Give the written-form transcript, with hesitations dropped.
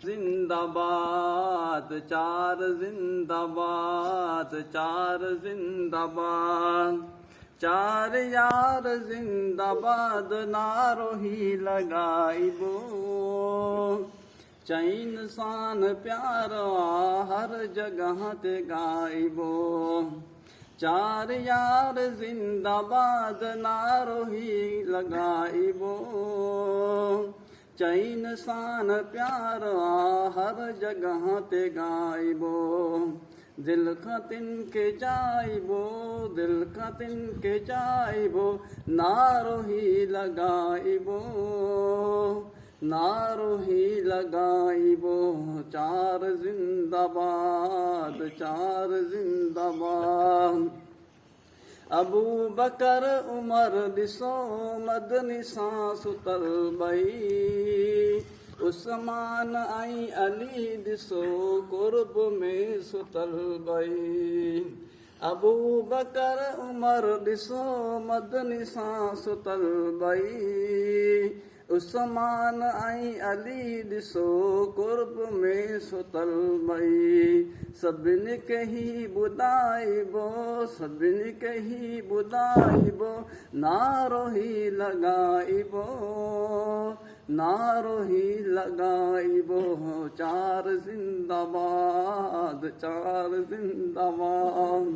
जिंदाबाद चार जिंदाबाद चार जिंदाबाद चार यार जिंदाबाद नारो ही लगाइबो चैन सान प्यार हर जगह ते गाइबो चार यार जिंदाबाद नारो ही लगाइबो चैन सान प्यार हर जगह ते गाइबो दिल का तिनके जाइबो दिल का तिनके जाइबो नारो ही लगाइबो नारो ही लगाइबो चार जिंदाबाद चार जिंदाबाद अबू बकर उमर दिसो मदनी सांस उतर बई उस्मान आई अली दिसो कुर्ब में सुतल बई अबू बकर उमर दिसो मदनी सांस उतर बई उस्मान आई अली दिसो कुर्ब में सुतल बई सभिन कही बुदाइबो सभिन कही बुदाइबो नारो ही लगाइबो नारो ही लगाइबो चार जिंदाबाद चार जिंदाबाद।